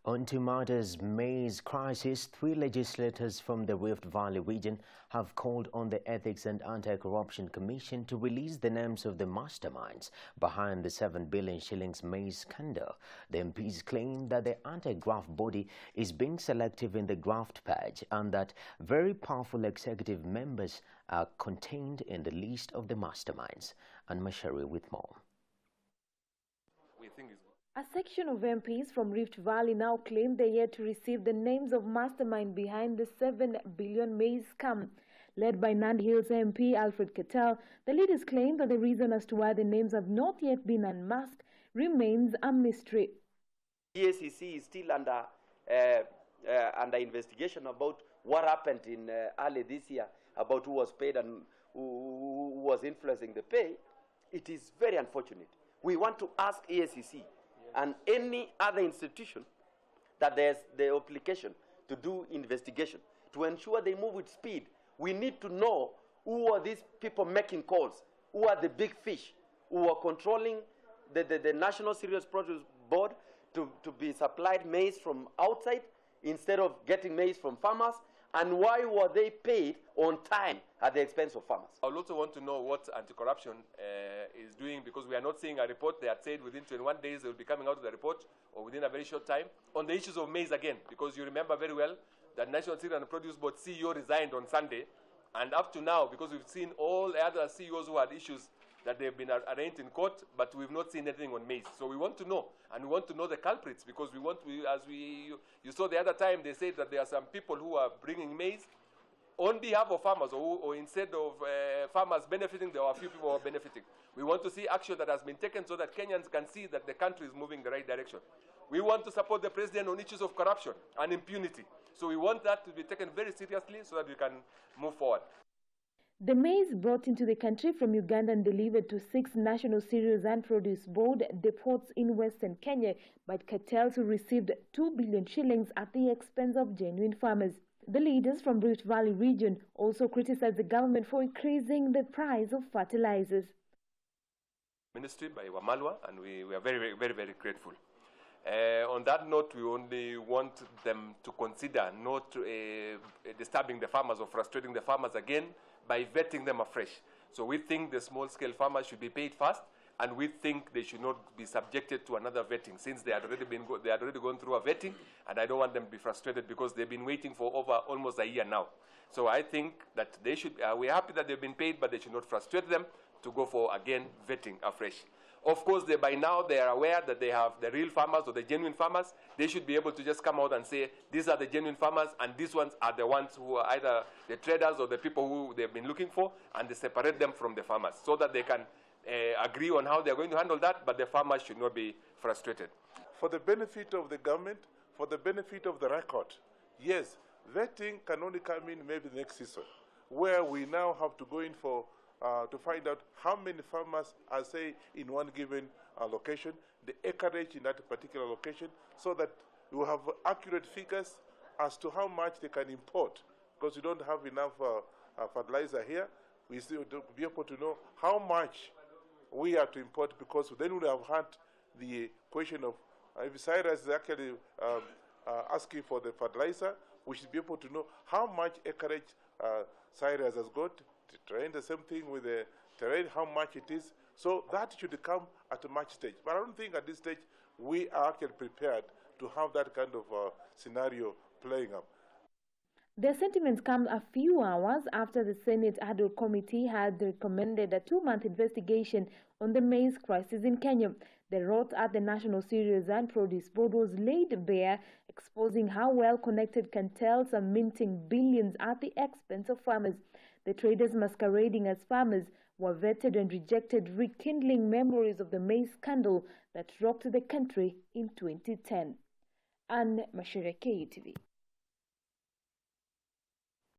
On to matters maize crisis, 3 legislators from the Rift Valley region have called on the Ethics and Anti-Corruption Commission to release the names of the masterminds behind the 7 billion shillings maize scandal. The MPs claim that the anti-graft body is being selective in the graft purge and that very powerful executive members are contained in the list of the masterminds. And Mashari with more. A section of MPs from Rift Valley now claim they're yet to receive the names of mastermind behind the 7 billion maize scam. Led by Nandi Hills MP Alfred Ketel, the leaders claim that the reason as to why the names have not yet been unmasked remains a mystery. EACC is still under investigation about what happened in early this year, about who was paid and who was influencing the pay. It is very unfortunate. We want to ask EACC and any other institution that there's the obligation to do investigation, to ensure they move with speed. We need to know who are these people making calls, who are the big fish, who are controlling the National Cereals Produce Board to be supplied maize from outside instead of getting maize from farmers, and why were they paid on time at the expense of farmers. I would also want to know what anti-corruption is doing, because we are not seeing a report. They had said within 21 days they will be coming out with a report, or within a very short time, on the issues of maize again, because you remember very well that National Cereals and Produce Board CEO resigned on Sunday, and up to now, because we've seen all the other CEOs who had issues that they've been arraigned in court, but we've not seen anything on maize. So we want to know, and we want to know the culprits, because you saw the other time, they said that there are some people who are bringing maize on behalf of farmers, or instead of farmers benefiting, there are a few people who are benefiting. We want to see action that has been taken so that Kenyans can see that the country is moving in the right direction. We want to support the president on issues of corruption and impunity. So we want that to be taken very seriously so that we can move forward. The maize brought into the country from Uganda and delivered to 6 National Cereals and Produce Board depots in Western Kenya, but cartels who received 2 billion shillings at the expense of genuine farmers. The leaders from Rift Valley region also criticized the government for increasing the price of fertilizers. Ministry by Wamalwa, and we are very, very, very grateful. On that note, we only want them to consider not disturbing the farmers or frustrating the farmers again by vetting them afresh. So we think the small-scale farmers should be paid first, and we think they should not be subjected to another vetting, since they had already gone through a vetting, and I don't want them to be frustrated because they've been waiting for over almost a year now. So I think that they should. We're happy that they've been paid, but they should not frustrate them to go for again vetting afresh. Of course, by now they are aware that they have the real farmers or the genuine farmers. They should be able to just come out and say, these are the genuine farmers, and these ones are the ones who are either the traders or the people who they've been looking for, and they separate them from the farmers so that they can agree on how they're going to handle that, but the farmers should not be frustrated. For the benefit of the government, for the benefit of the record, yes, vetting can only come in maybe next season, where we now have to go in for to find out how many farmers are, say, in one given location, the acreage in that particular location, so that we will have accurate figures as to how much they can import, because we don't have enough fertilizer here. We still to be able to know how much we are to import, because then we have had the question of if Cyrus is actually asking for the fertilizer, we should be able to know how much acreage Cyrus has got. Terrain, the same thing with the terrain, how much it is. So that should come at a much stage. But I don't think at this stage we are actually prepared to have that kind of scenario playing up. Their sentiments come a few hours after the Senate Ad hoc Committee had recommended a 2-month investigation on the maize crisis in Kenya. The rot at the National Cereals and Produce Board was laid bare, exposing how well-connected cartels are minting billions at the expense of farmers. The traders masquerading as farmers were vetted and rejected, rekindling memories of the maize scandal that rocked the country in 2010. Anne Mashira, KUTV.